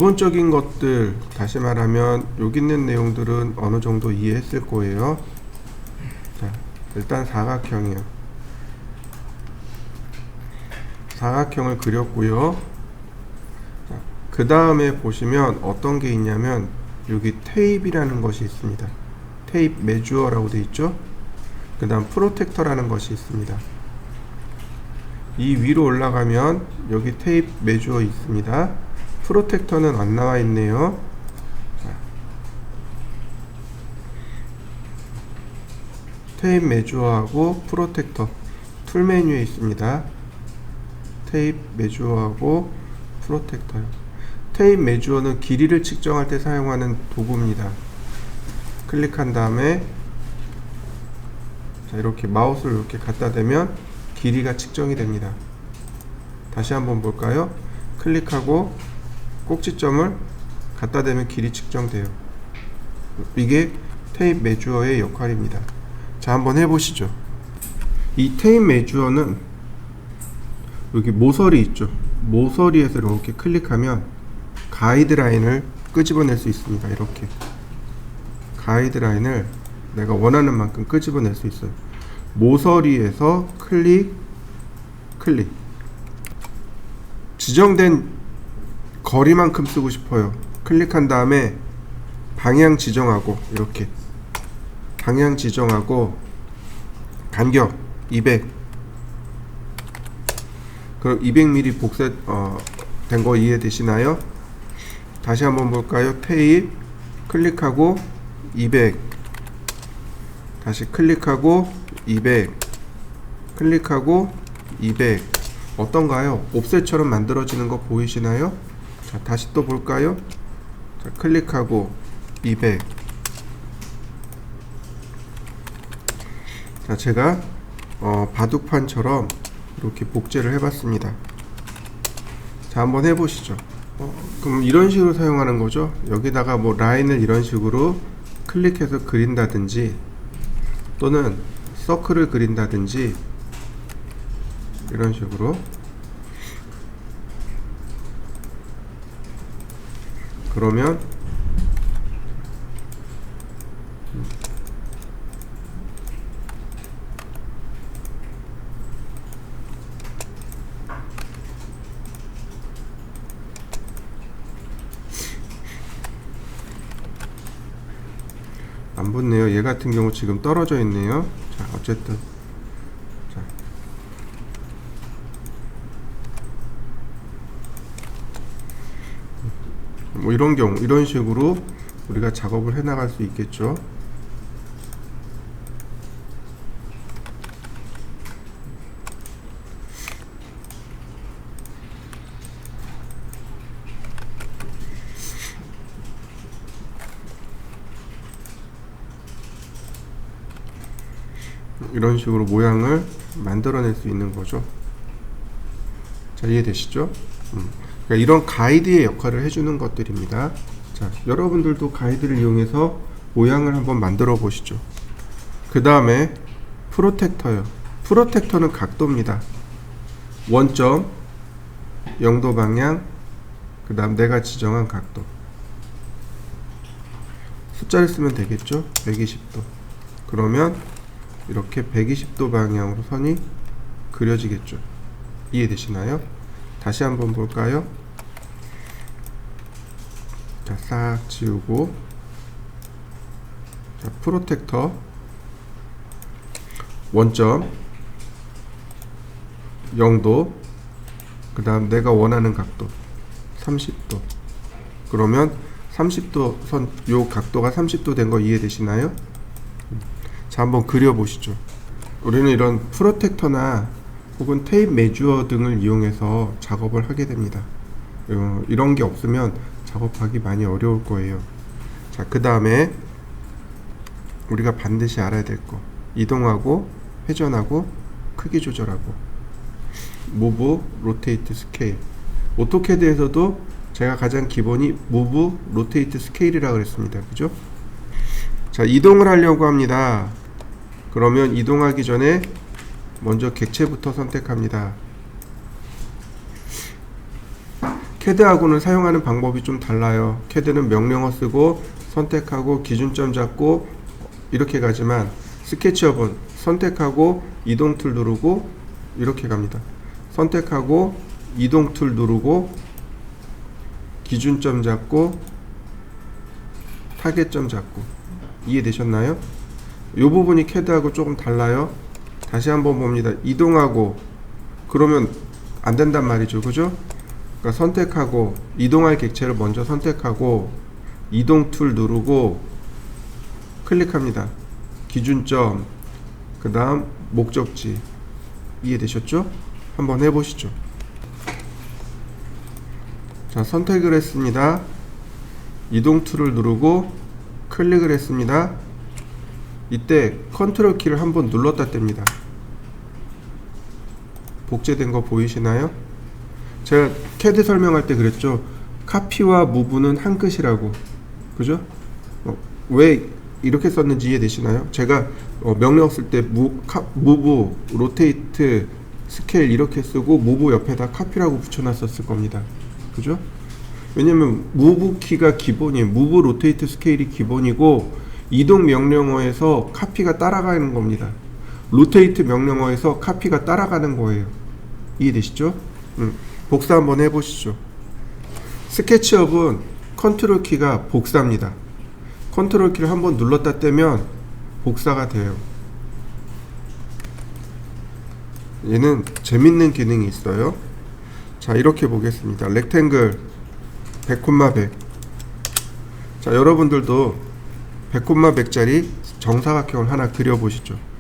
기본적인 것들, 다시 말하면 여기 있는 내용들은 어느 정도 이해했을 거예요. 자, 일단 사각형이요. 사각형을 그렸고요. 그 다음에 보시면 어떤 게 있냐면 여기 테이프라는 것이 있습니다. 테이프 메주어라고 되어 있죠. 그 다음 프로텍터라는 것이 있습니다. 이 위로 올라가면 여기 테이프 메주어 있습니다. 프로텍터는 안 나와 있네요. 자, 테이프 메주어하고 프로텍터 툴 메뉴에 있습니다. 테이프 메주어하고 프로텍터요. 테이프 메주어는 길이를 측정할 때 사용하는 도구입니다. 클릭한 다음에 자, 이렇게 마우스를 이렇게 갖다 대면 길이가 측정이 됩니다. 다시 한번 볼까요? 클릭하고 꼭지점을 갖다 대면 길이 측정돼요. 이게 테이프 메주어의 역할입니다. 자, 한번 해보시죠. 이 테이프 메주어는 여기 모서리 있죠. 모서리에서 이렇게 클릭하면 가이드라인을 끄집어낼 수 있습니다. 이렇게 가이드라인을 내가 원하는 만큼 끄집어낼 수 있어요. 모서리에서 클릭 지정된 거리만큼 쓰고 싶어요. 클릭한 다음에 방향 지정하고 이렇게 방향 지정하고 간격 200 그럼 200mm 복사 된 거 이해되시나요? 다시 한번 볼까요? 테이프 클릭하고 200 다시 클릭하고 200 클릭하고 200 어떤가요? 옵셋처럼 만들어지는 거 보이시나요? 자, 다시 또 볼까요? 자, 클릭하고 200 자, 제가 바둑판처럼 이렇게 복제를 해봤습니다. 자, 한번 해보시죠. 그럼 이런 식으로 사용하는 거죠. 여기다가 뭐 라인을 이런 식으로 클릭해서 그린다든지 또는 서클을 그린다든지 이런 식으로 그러면 안 붙네요. 얘 같은 경우 지금 떨어져 있네요. 자, 어쨌든 자, 뭐 이런 경우 이런 식으로 우리가 작업을 해 나갈 수 있겠죠. 이런 식으로 모양을 만들어낼 수 있는 거죠. 자, 이해되시죠? 그러니까 이런 가이드의 역할을 해주는 것들입니다. 자, 여러분들도 가이드를 이용해서 모양을 한번 만들어 보시죠. 그 다음에 프로텍터요. 프로텍터는 각도입니다. 원점, 0도 방향, 그 다음 내가 지정한 각도. 숫자를 쓰면 되겠죠? 120도. 그러면 이렇게 120도 방향으로 선이 그려지겠죠. 이해되시나요? 다시 한번 볼까요? 자, 싹 지우고 자, 프로텍터 원점 0도 그 다음 내가 원하는 각도 30도 그러면 30도 선 요 각도가 30도 된 거 이해되시나요? 자, 한번 그려보시죠. 우리는 이런 프로텍터나 혹은 테이프 메주어 등을 이용해서 작업을 하게 됩니다. 이런 게 없으면 작업하기 많이 어려울 거예요. 자, 그 다음에 우리가 반드시 알아야 될 거 이동하고 회전하고 크기 조절하고 무브, 로테이트, 스케일. 오토캐드에서도 제가 가장 기본이 무브, 로테이트, 스케일이라고 그랬습니다. 그죠? 자, 이동을 하려고 합니다. 그러면 이동하기 전에 먼저 객체부터 선택합니다. 캐드하고는 사용하는 방법이 좀 달라요. 캐드는 명령어 쓰고 선택하고 기준점 잡고 이렇게 가지만 스케치업은 선택하고 이동 툴 누르고 이렇게 갑니다. 선택하고 이동 툴 누르고 기준점 잡고 타겟점 잡고. 이해되셨나요? 이 부분이 캐드하고 조금 달라요. 다시 한번 봅니다. 이동하고 그러면 안 된단 말이죠. 그죠? 그러니까 선택하고 이동할 객체를 먼저 선택하고 이동 툴 누르고 클릭합니다. 기준점 그 다음 목적지. 이해되셨죠? 한번 해보시죠. 자, 선택을 했습니다. 이동 툴을 누르고 클릭을 했습니다. 이때 컨트롤 키를 한번 눌렀다 뗍니다. 복제된 거 보이시나요? 제가 캐드 설명할 때 그랬죠. 카피와 무브는 한 끝이라고. 그죠? 왜 이렇게 썼는지 이해되시나요? 제가 명령 쓸 때 무브, 로테이트, 스케일 이렇게 쓰고 무브 옆에다 카피라고 붙여놨었을 겁니다. 그죠? 왜냐면 무브 키가 기본이에요. 무브, 로테이트, 스케일이 기본이고 이동 명령어에서 카피가 따라가는 겁니다. 로테이트 명령어에서 카피가 따라가는 거예요. 이해되시죠? 복사 한번 해보시죠. 스케치업은 컨트롤 키가 복사입니다. 컨트롤 키를 한번 눌렀다 떼면 복사가 돼요. 얘는 재밌는 기능이 있어요. 자, 이렇게 보겠습니다. 렉탱글 100,100. 자, 여러분들도 100,100짜리 정사각형을 하나 그려보시죠.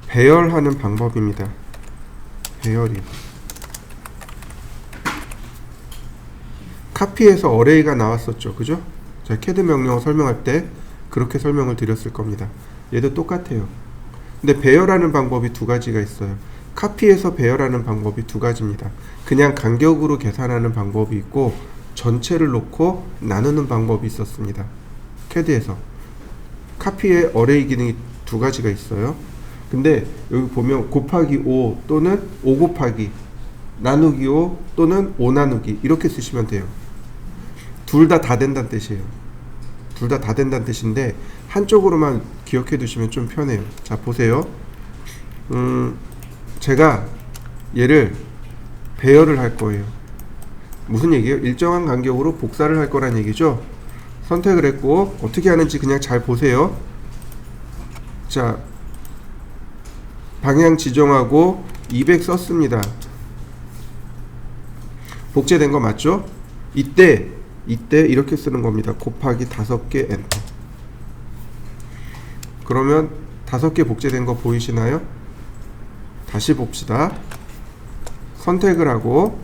배열하는 방법입니다. 배열이 카피에서 어레이가 나왔었죠. 그죠? 자, 캐드 명령어 설명할 때 그렇게 설명을 드렸을 겁니다. 얘도 똑같아요. 근데 배열하는 방법이 두 가지가 있어요. 카피에서 배열하는 방법이 두 가지입니다. 그냥 간격으로 계산하는 방법이 있고 전체를 놓고 나누는 방법이 있었습니다. 캐드에서 카피에 어레이 기능이 두 가지가 있어요. 근데 여기 보면 곱하기 5 또는 5 곱하기 나누기 5 또는 5 나누기 이렇게 쓰시면 돼요. 둘 다 된다는 뜻이에요. 둘 다 된다는 뜻인데 한쪽으로만 기억해 두시면 좀 편해요. 자, 보세요. 제가 얘를 배열을 할 거예요. 무슨 얘기예요? 일정한 간격으로 복사를 할 거란 얘기죠. 선택을 했고 어떻게 하는지 그냥 잘 보세요. 자, 방향 지정하고 200 썼습니다. 복제된 거 맞죠? 이때 이렇게 쓰는 겁니다. 곱하기 5개 엔터. 그러면 5개 복제된 거 보이시나요? 다시 봅시다. 선택을 하고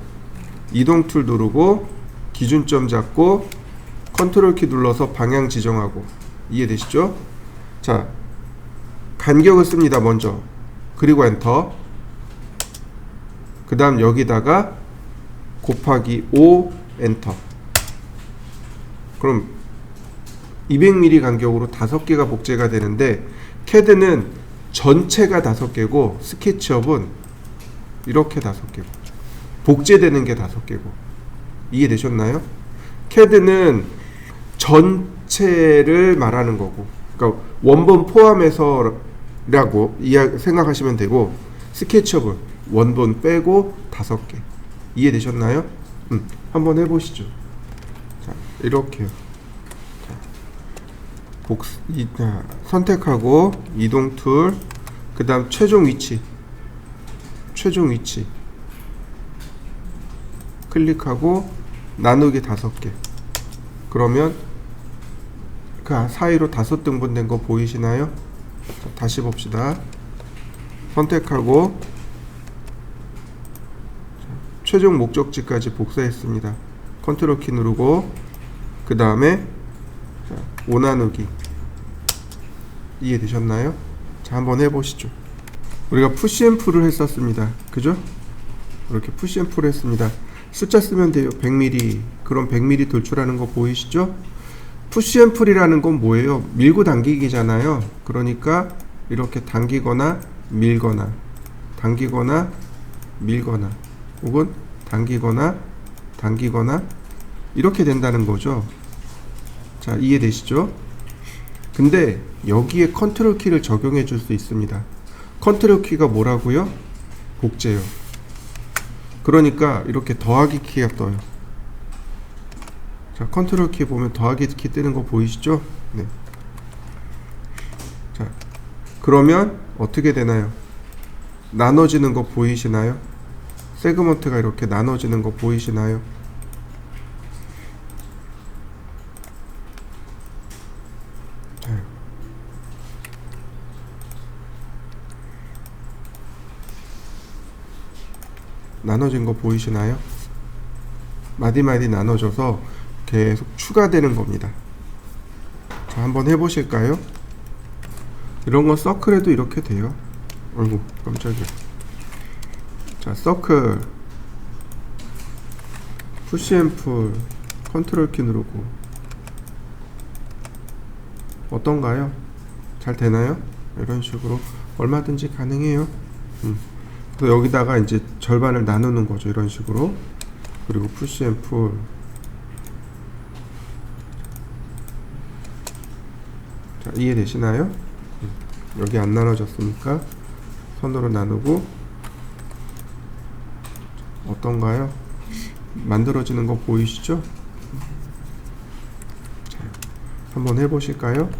이동 툴 누르고 기준점 잡고 컨트롤 키 눌러서 방향 지정하고. 이해되시죠? 자, 간격을 씁니다. 먼저. 그리고 엔터. 그 다음 여기다가 곱하기 5 엔터. 그럼 200mm 간격으로 5개가 복제가 되는데 캐드는 전체가 5개고 스케치업은 이렇게 5개고 복제되는 게 5개고. 이해되셨나요? 캐드는 전체를 말하는 거고, 그러니까 원본 포함해서 라고 생각하시면 되고, 스케치업은 원본 빼고 5개. 이해되셨나요? 한번 해보시죠. 자, 이렇게요. 자, 선택하고 이동 툴, 그 다음 최종 위치 클릭하고 나누기 5개. 그러면 그 사이로 5등분 된 거 보이시나요? 다시 봅시다. 선택하고 최종 목적지까지 복사했습니다. 컨트롤 키 누르고 그 다음에 5 나누기. 이해되셨나요? 자, 한번 해보시죠. 우리가 푸시 앤 풀을 했었습니다. 그죠? 이렇게 푸시 앤 풀을 했습니다. 숫자 쓰면 돼요. 100mm. 그럼 100mm 돌출하는 거 보이시죠? 푸시 앤 풀이라는 건 뭐예요? 밀고 당기기잖아요. 그러니까 이렇게 당기거나 밀거나 혹은 당기거나 이렇게 된다는 거죠. 자, 이해되시죠? 근데 여기에 컨트롤 키를 적용해 줄 수 있습니다. 컨트롤 키가 뭐라고요? 복제요. 그러니까 이렇게 더하기 키가 떠요. 자, 컨트롤 키 보면 더하기 키 뜨는 거 보이시죠? 네. 자, 그러면 어떻게 되나요? 나눠지는 거 보이시나요? 세그먼트가 이렇게 나눠지는 거 보이시나요? 자, 나눠진 거 보이시나요? 마디마디 나눠져서 계속 추가되는 겁니다. 자, 한번 해보실까요? 이런 건 서클에도 이렇게 돼요. 어이구, 깜짝이야. 자, 서클 푸시 앤 풀 컨트롤 키 누르고 어떤가요? 잘 되나요? 이런 식으로 얼마든지 가능해요. 그래서 여기다가 이제 절반을 나누는 거죠. 이런 식으로. 그리고 푸시 앤 풀. 자, 이해되시나요? 여기 안 나눠졌으니까 선으로 나누고 어떤가요? 만들어지는 거 보이시죠? 자, 한번 해보실까요?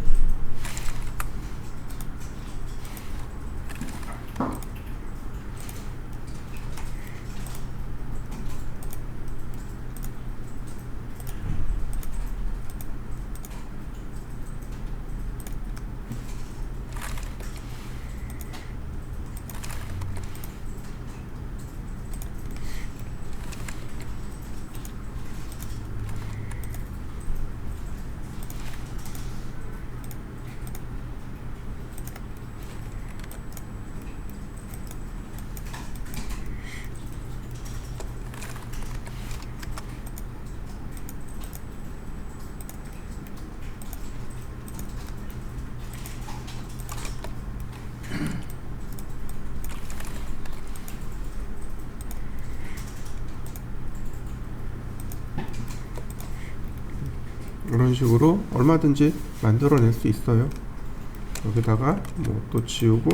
이런 식으로 얼마든지 만들어낼 수 있어요. 여기다가 뭐 또 지우고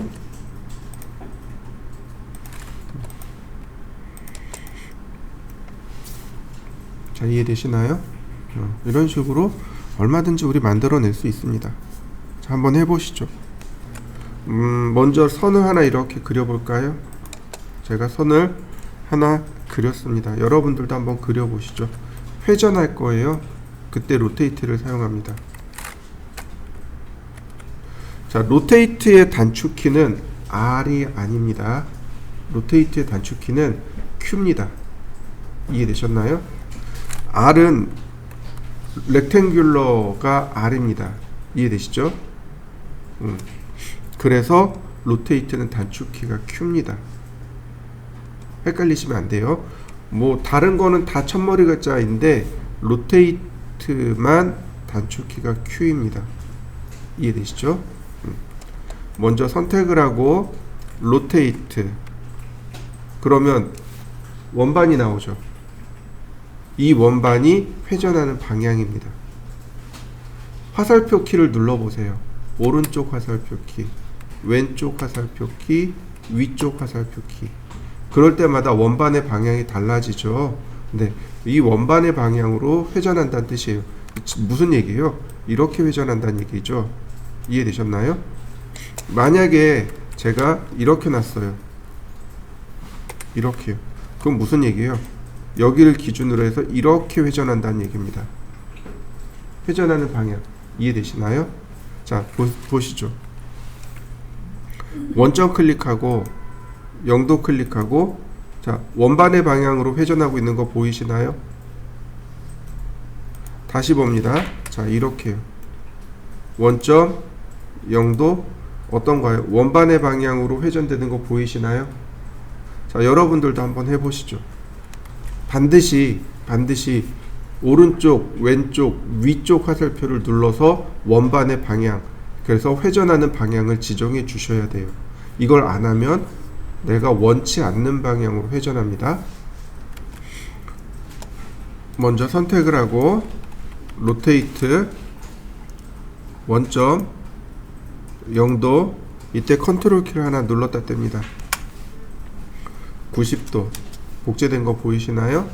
자, 이해되시나요? 이런 식으로 얼마든지 우리 만들어낼 수 있습니다. 자, 한번 해보시죠. 먼저 선을 하나 이렇게 그려볼까요? 제가 선을 하나 그렸습니다. 여러분들도 한번 그려보시죠. 회전할 거예요. 그때 로테이트를 사용합니다. 자, 로테이트의 단축키는 R이 아닙니다. 로테이트의 단축키는 Q입니다. 이해되셨나요? R은 렉탱귤러가 R입니다. 이해되시죠? 그래서 로테이트는 단축키가 Q입니다. 헷갈리시면 안 돼요. 뭐 다른 거는 다 첫머리 글자인데 로테이트만 단축키가 Q입니다. 이해되시죠? 먼저 선택을 하고 로테이트. 그러면 원반이 나오죠. 이 원반이 회전하는 방향입니다. 화살표 키를 눌러보세요. 오른쪽 화살표 키, 왼쪽 화살표 키, 위쪽 화살표 키. 그럴 때마다 원반의 방향이 달라지죠. 네, 이 원반의 방향으로 회전한다는 뜻이에요. 무슨 얘기예요? 이렇게 회전한다는 얘기죠. 이해되셨나요? 만약에 제가 이렇게 놨어요. 이렇게요. 그럼 무슨 얘기예요? 여기를 기준으로 해서 이렇게 회전한다는 얘기입니다. 회전하는 방향 이해되시나요? 자, 보시죠. 원점 클릭하고 0도 클릭하고, 자, 원반의 방향으로 회전하고 있는 거 보이시나요? 다시 봅니다. 자, 이렇게요. 원점 0도 어떤가요? 원반의 방향으로 회전되는 거 보이시나요? 자, 여러분들도 한번 해보시죠. 반드시 오른쪽, 왼쪽, 위쪽 화살표를 눌러서 원반의 방향, 그래서 회전하는 방향을 지정해 주셔야 돼요. 이걸 안 하면 내가 원치 않는 방향으로 회전합니다. 먼저 선택을 하고 로테이트 원점 0도, 이때 컨트롤 키를 하나 눌렀다 뗍니다. 90도 복제된 거 보이시나요?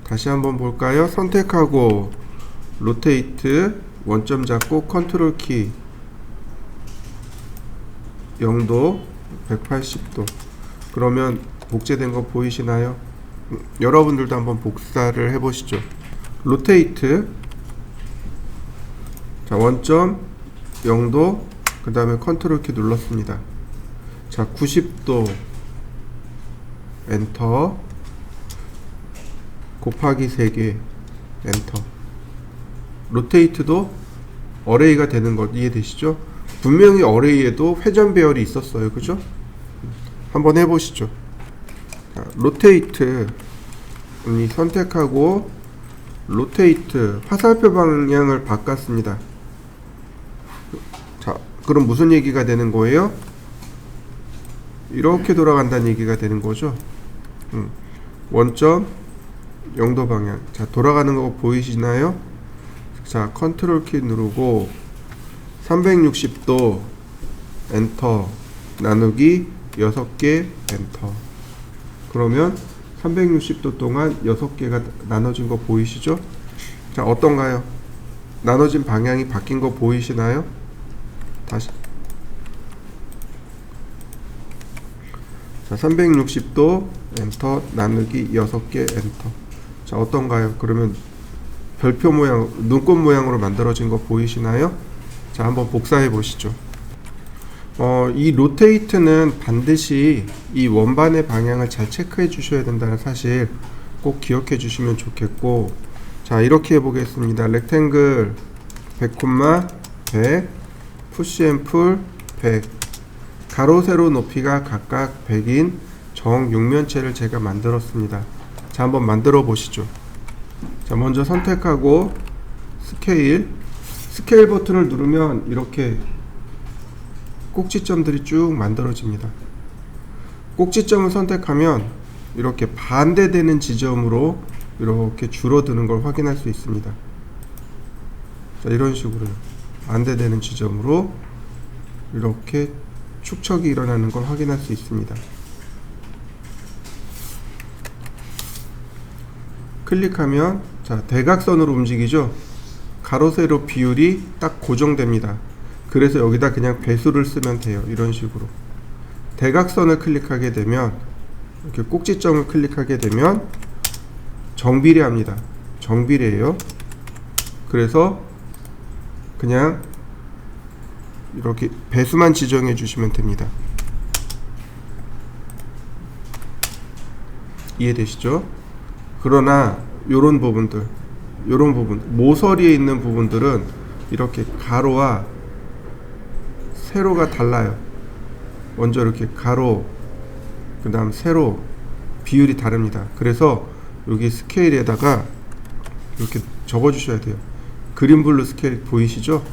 다시 한번 볼까요? 선택하고 로테이트 원점 잡고 컨트롤 키 0도 180도. 그러면 복제된 거 보이시나요? 여러분들도 한번 복사를 해 보시죠. 로테이트, 자, 원점 0도, 그 다음에 컨트롤 키 눌렀습니다. 자, 90도 엔터, 곱하기 3개 엔터. 로테이트도 어레이가 되는 거 이해되시죠? 분명히 어레이에도 회전 배열이 있었어요. 그죠? 한번 해보시죠. 자, 로테이트 선택하고 로테이트 화살표 방향을 바꿨습니다. 자, 그럼 무슨 얘기가 되는 거예요? 이렇게 돌아간다는 얘기가 되는 거죠. 원점 0도 방향. 자, 돌아가는 거 보이시나요? 자, 컨트롤 키 누르고 360도 엔터 나누기 6개 엔터. 그러면 360도 동안 6개가 나눠진 거 보이시죠? 자, 어떤가요? 나눠진 방향이 바뀐 거 보이시나요? 다시. 자, 360도 엔터 나누기 6개 엔터. 자, 어떤가요? 그러면 별표 모양, 눈꽃 모양으로 만들어진 거 보이시나요? 자, 한번 복사해 보시죠. 이 로테이트는 반드시 이 원반의 방향을 잘 체크해 주셔야 된다는 사실 꼭 기억해 주시면 좋겠고, 자, 이렇게 해 보겠습니다. 렉탱글 100, 100, 푸시 앤 풀 100, 가로 세로 높이가 각각 100인 정육면체를 제가 만들었습니다. 자, 한번 만들어 보시죠. 자, 먼저 선택하고 스케일 버튼을 누르면 이렇게 꼭지점들이 쭉 만들어집니다. 꼭지점을 선택하면 이렇게 반대되는 지점으로 이렇게 줄어드는 걸 확인할 수 있습니다. 자, 이런 식으로 반대되는 지점으로 이렇게 축척이 일어나는 걸 확인할 수 있습니다. 클릭하면, 자, 대각선으로 움직이죠. 가로 세로 비율이 딱 고정됩니다. 그래서 여기다 그냥 배수를 쓰면 돼요. 이런 식으로 대각선을 클릭하게 되면, 이렇게 꼭지점을 클릭하게 되면 정비례합니다. 정비례예요. 그래서 그냥 이렇게 배수만 지정해 주시면 됩니다. 이해되시죠? 그러나 요런 부분 모서리에 있는 부분들은 이렇게 가로와 세로가 달라요. 먼저 이렇게 가로, 그 다음 세로 비율이 다릅니다. 그래서 여기 스케일에다가 이렇게 적어 주셔야 돼요. 그린블루 스케일 보이시죠?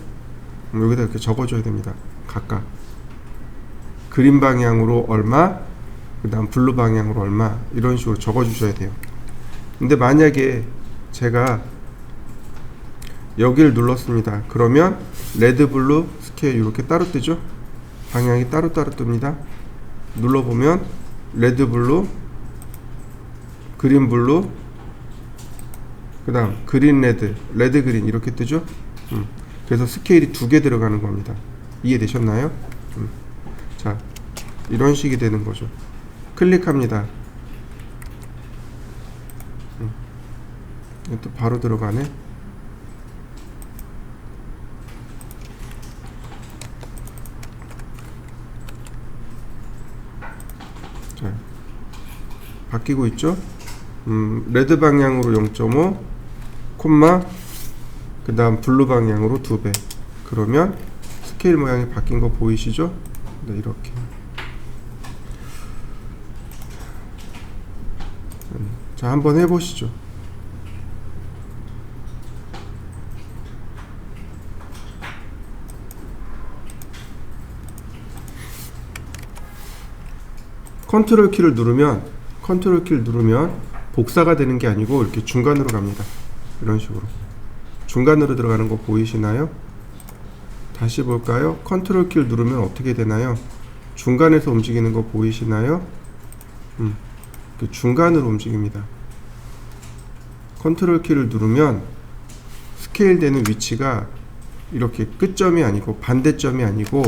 여기다 이렇게 적어 줘야 됩니다. 각각 그린 방향으로 얼마, 그 다음 블루 방향으로 얼마, 이런 식으로 적어 주셔야 돼요. 근데 만약에 제가 여기를 눌렀습니다. 그러면 레드, 블루, 스케일 이렇게 따로 뜨죠? 방향이 따로따로 뜹니다. 눌러보면 레드, 블루, 그린, 블루, 그 다음 그린 레드, 레드 그린 이렇게 뜨죠. 그래서 스케일이 2개 들어가는 겁니다. 이해되셨나요? 자, 이런 식이 되는 거죠. 클릭합니다. 또 바로 들어가네. 자, 바뀌고 있죠. 레드 방향으로 0.5 콤마 그 다음 블루 방향으로 2배. 그러면 스케일 모양이 바뀐 거 보이시죠? 네, 이렇게. 자, 한번 해보시죠. 컨트롤 키를 누르면 복사가 되는 게 아니고 이렇게 중간으로 갑니다. 이런 식으로 중간으로 들어가는 거 보이시나요? 다시 볼까요? 컨트롤 키를 누르면 어떻게 되나요? 중간에서 움직이는 거 보이시나요? 중간으로 움직입니다. 컨트롤 키를 누르면 스케일 되는 위치가 이렇게 끝점이 아니고 반대점이 아니고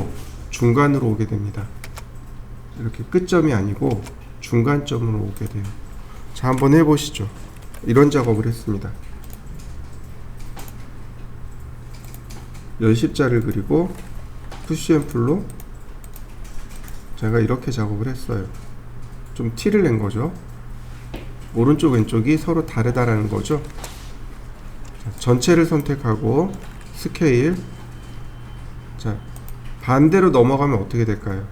중간으로 오게 됩니다. 이렇게 끝점이 아니고 중간점으로 오게 돼요. 자, 한번 해보시죠. 이런 작업을 했습니다. 열십자를 그리고 푸시 앤 풀로 제가 이렇게 작업을 했어요. 좀 티를 낸 거죠. 오른쪽 왼쪽이 서로 다르다라는 거죠. 자, 전체를 선택하고 스케일. 자, 반대로 넘어가면 어떻게 될까요?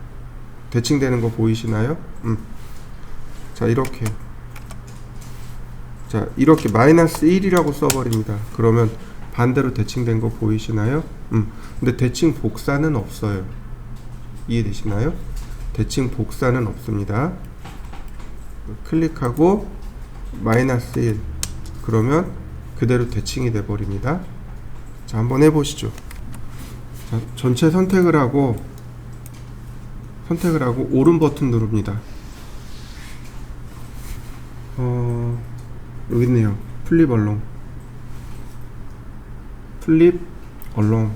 대칭되는 거 보이시나요? 자, 이렇게. 자, 이렇게 마이너스 1이라고 써버립니다. 그러면 반대로 대칭된 거 보이시나요? 근데 대칭 복사는 없어요. 이해되시나요? 대칭 복사는 없습니다. 클릭하고 마이너스 1. 그러면 그대로 대칭이 돼 버립니다. 자, 한번 해보시죠. 자, 전체 선택을 하고 오른 버튼 누릅니다. 여기 있네요. 플립 얼롱. 플립 얼롱.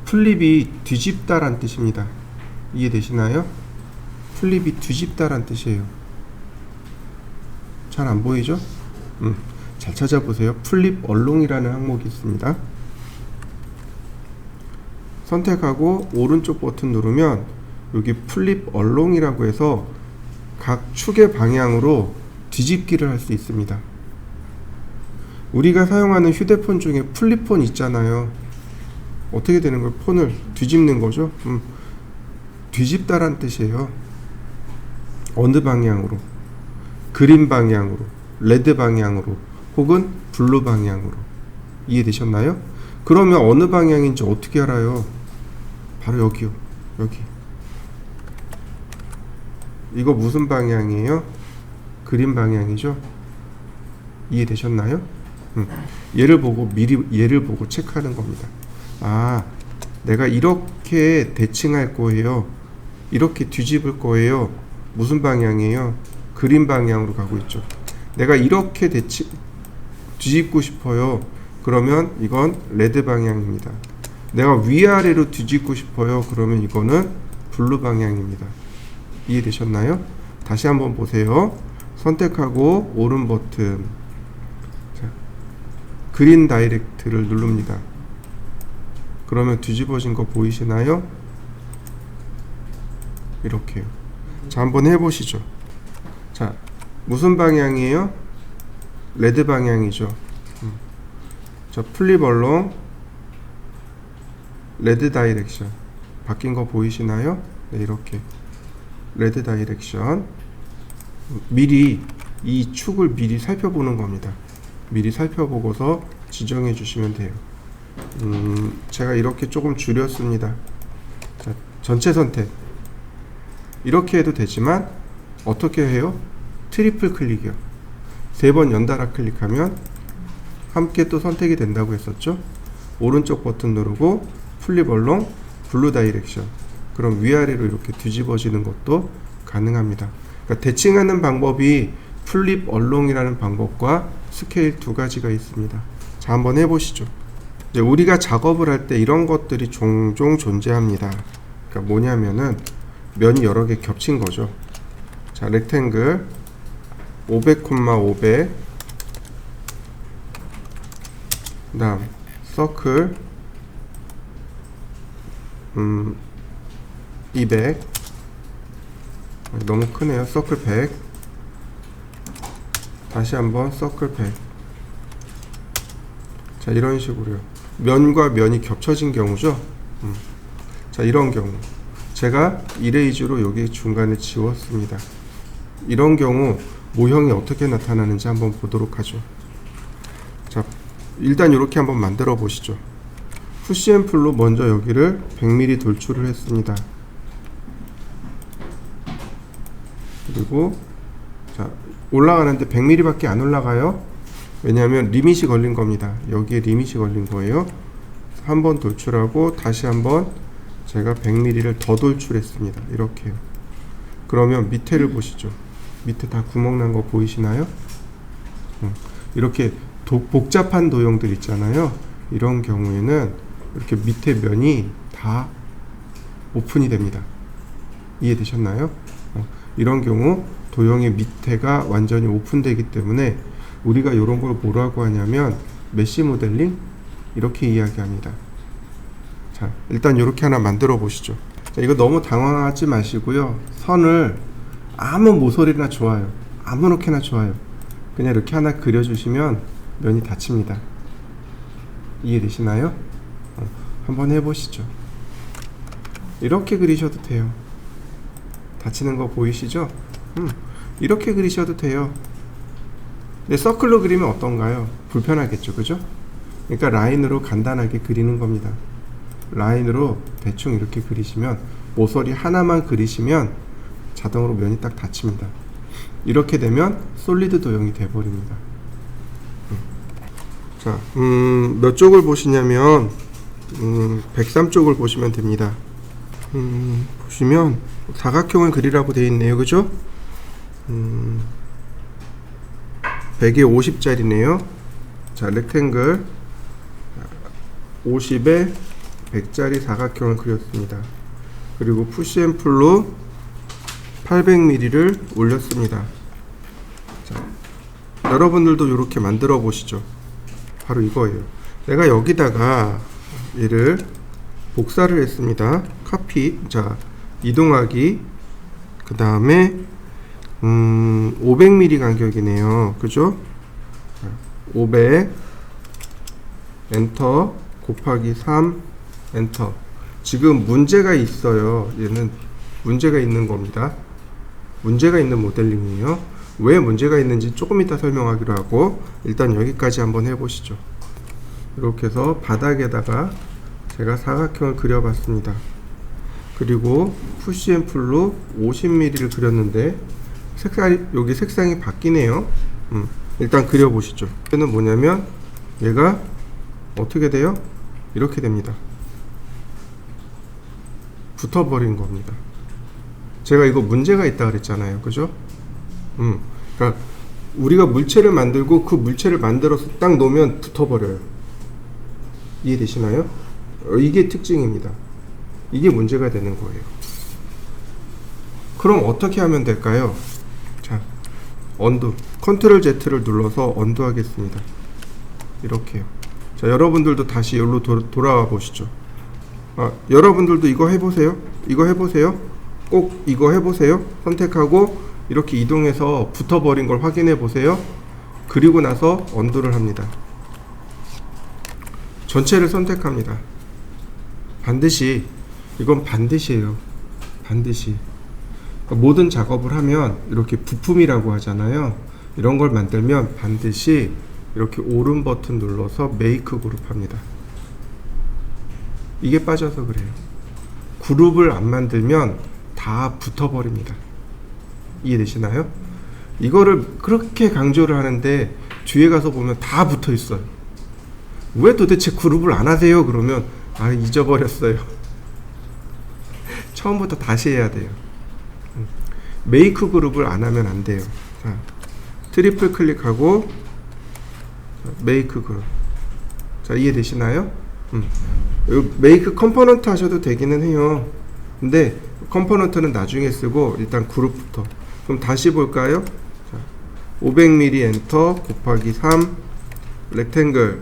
플립이 뒤집다란 뜻입니다. 이해되시나요? 플립이 뒤집다란 뜻이에요. 잘 안 보이죠? 잘 찾아보세요. 플립 얼롱이라는 항목이 있습니다. 선택하고 오른쪽 버튼 누르면 여기 플립 얼롱이라고 해서 각 축의 방향으로 뒤집기를 할 수 있습니다. 우리가 사용하는 휴대폰 중에 플립폰 있잖아요. 어떻게 되는 거예요? 폰을 뒤집는 거죠. 뒤집다란 뜻이에요. 어느 방향으로? 그린 방향으로, 레드 방향으로, 혹은 블루 방향으로. 이해되셨나요? 그러면 어느 방향인지 어떻게 알아요? 바로 여기요. 여기. 이거 무슨 방향이에요? 그린 방향이죠? 이해되셨나요? 얘를 보고 미리 얘를 보고 체크하는 겁니다. 아, 내가 이렇게 대칭할 거예요. 이렇게 뒤집을 거예요. 무슨 방향이에요? 그린 방향으로 가고 있죠. 내가 이렇게 뒤집고 싶어요. 그러면 이건 레드 방향입니다. 내가 위아래로 뒤집고 싶어요. 그러면 이거는 블루 방향입니다. 이해되셨나요? 다시 한번 보세요. 선택하고 오른 버튼. 자, 그린 다이렉트를 누릅니다. 그러면 뒤집어진 거 보이시나요? 이렇게요. 자, 한번 해보시죠. 자, 무슨 방향이에요? 레드 방향이죠. 자, 플립 얼롱 레드 다이렉션 바뀐 거 보이시나요? 네, 이렇게 레드 다이렉션. 미리 이 축을 미리 살펴보는 겁니다. 미리 살펴보고서 지정해 주시면 돼요. 제가 이렇게 조금 줄였습니다. 자, 전체 선택 이렇게 해도 되지만 어떻게 해요? 트리플 클릭이요. 3번 연달아 클릭하면 함께 또 선택이 된다고 했었죠. 오른쪽 버튼 누르고 플립 얼롱 블루 다이렉션. 그럼 위아래로 이렇게 뒤집어지는 것도 가능합니다. 그러니까 대칭하는 방법이 플립 얼롱이라는 방법과 스케일 두 가지가 있습니다. 자, 한번 해보시죠. 이제 우리가 작업을 할 때 이런 것들이 종종 존재합니다. 그러니까 뭐냐면은 면이 여러 개 겹친 거죠. 자, 렉탱글 500,500, 그 다음 서클 200, 너무 크네요. 서클 100, 다시 한번 서클 100. 자, 이런 식으로요. 면과 면이 겹쳐진 경우죠. 자, 이런 경우 제가 이레이즈로 여기 중간에 지웠습니다. 이런 경우 모형이 어떻게 나타나는지 한번 보도록 하죠. 자, 일단 이렇게 한번 만들어 보시죠. 푸시앤풀로 먼저 여기를 100mm 돌출을 했습니다. 그리고 자, 올라가는데 100mm 밖에 안 올라가요. 왜냐하면 리밋이 걸린 겁니다. 여기에 리밋이 걸린 거예요. 한번 돌출하고 다시 한번 제가 100mm를 더 돌출했습니다. 이렇게요. 그러면 밑에를 보시죠. 밑에 다 구멍 난 거 보이시나요? 이렇게 복잡한 도형들 있잖아요. 이런 경우에는 이렇게 밑에 면이 다 오픈이 됩니다. 이해되셨나요? 이런 경우 도형의 밑에가 완전히 오픈되기 때문에 우리가 이런 걸 뭐라고 하냐면 메쉬 모델링, 이렇게 이야기합니다. 자, 일단 이렇게 하나 만들어 보시죠. 자, 이거 너무 당황하지 마시고요. 선을 아무 모서리나 좋아요. 아무렇게나 좋아요. 그냥 이렇게 하나 그려주시면 면이 닫힙니다. 이해되시나요? 한번 해보시죠. 이렇게 그리셔도 돼요. 닫히는 거 보이시죠? 이렇게 그리셔도 돼요. 근데 서클로 그리면 어떤가요? 불편하겠죠, 그죠? 그러니까 라인으로 간단하게 그리는 겁니다. 라인으로 대충 이렇게 그리시면, 모서리 하나만 그리시면 자동으로 면이 딱 닫힙니다. 이렇게 되면 솔리드 도형이 돼버립니다. 자, 몇 쪽을 보시냐면 103쪽을 보시면 됩니다. 보시면 사각형을 그리라고 되어 있네요, 그죠? 100에 50짜리네요. 자, 렉탱글 50에 100짜리 사각형을 그렸습니다. 그리고 푸시앤풀로 800mm를 올렸습니다. 자, 여러분들도 이렇게 만들어 보시죠. 바로 이거예요. 내가 여기다가 얘를 복사를 했습니다. 카피, 자, 이동하기, 그 다음에 500mm 간격이네요. 그죠? 500 엔터 곱하기 3 엔터. 지금 문제가 있어요. 얘는 문제가 있는 겁니다. 문제가 있는 모델링이에요. 왜 문제가 있는지 조금 이따 설명하기로 하고, 일단 여기까지 한번 해보시죠. 이렇게 해서 바닥에다가 제가 사각형을 그려봤습니다. 그리고 푸시앤풀로 50mm를 그렸는데 여기 색상이 바뀌네요. 일단 그려보시죠. 얘는 뭐냐면 얘가 어떻게 돼요? 이렇게 됩니다. 붙어버린 겁니다. 제가 이거 문제가 있다 그랬잖아요, 그죠? 그러니까 우리가 물체를 만들고 그 물체를 만들어서 딱 놓으면 붙어버려요. 이해되시나요? 이게 특징입니다. 이게 문제가 되는 거예요. 그럼 어떻게 하면 될까요? 자, 언두, 컨트롤 Z를 눌러서 언두 하겠습니다. 이렇게요. 자, 여러분들도 다시 여기로 돌아와 보시죠. 여러분들도 이거 해보세요. 이거 해보세요. 꼭 이거 해보세요. 선택하고 이렇게 이동해서 붙어버린 걸 확인해 보세요. 그리고 나서 언두를 합니다. 전체를 선택합니다. 반드시, 이건 반드시예요. 반드시. 모든 작업을 하면 이렇게 부품이라고 하잖아요. 이런 걸 만들면 반드시 이렇게 오른 버튼 눌러서 메이크 그룹 합니다. 이게 빠져서 그래요. 그룹을 안 만들면 다 붙어버립니다. 이해되시나요? 이거를 그렇게 강조를 하는데 뒤에 가서 보면 다 붙어 있어요. 왜 도대체 그룹을 안 하세요? 그러면 잊어버렸어요. 처음부터 다시 해야 돼요. 메이크 그룹을 안 하면 안 돼요. 자, 트리플 클릭하고 메이크 그룹. 자, 이해되시나요? 메이크 컴포넌트 하셔도 되기는 해요. 근데 컴포넌트는 나중에 쓰고 일단 그룹부터. 그럼 다시 볼까요? 자, 500mm 엔터 곱하기 3 렉탱글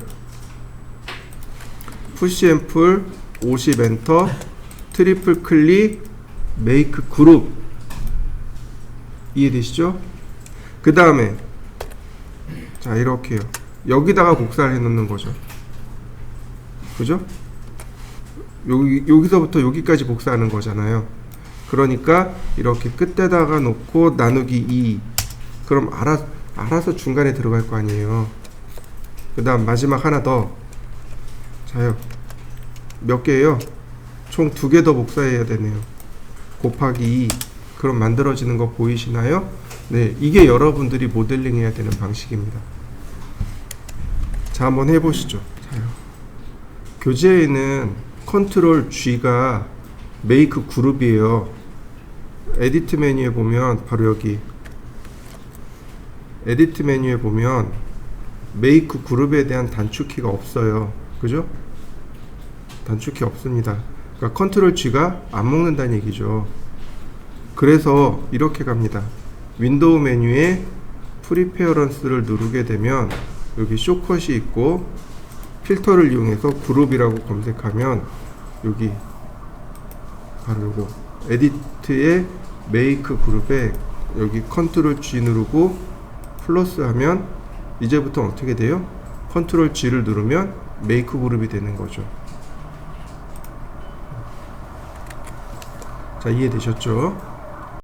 푸시 앤 풀 50 엔터 트리플 클릭 메이크 그룹. 이해되시죠? 그 다음에 자, 이렇게요. 여기다가 복사를 해 놓는 거죠. 그죠? 여기서부터 여기까지 복사하는 거잖아요. 그러니까 이렇게 끝에다가 놓고 나누기 2. 그럼 알아서 중간에 들어갈 거 아니에요. 그 다음 마지막 하나 더. 자요. 몇 개예요? 총 2개 더 복사해야 되네요. 곱하기 2. 그럼 만들어지는 거 보이시나요? 네, 이게 여러분들이 모델링 해야 되는 방식입니다. 자, 한번 해보시죠. 자요. 교재에는 컨트롤 G가 메이크 그룹이에요. 에디트 메뉴에 보면 바로 여기 에디트 메뉴에 보면 메이크 그룹에 대한 단축키가 없어요. 그죠? 단축키 없습니다. 그러니까 컨트롤 G가 안 먹는다는 얘기죠. 그래서 이렇게 갑니다. 윈도우 메뉴에 프리페어런스를 누르게 되면 여기 숏컷이 있고 필터를 이용해서 그룹이라고 검색하면 여기 바로 요거 에디트의 메이크 그룹에 여기 컨트롤 G 누르고 플러스 하면 이제부터 어떻게 돼요? 컨트롤 G를 누르면 메이크 그룹이 되는 거죠. 자, 이해되셨죠?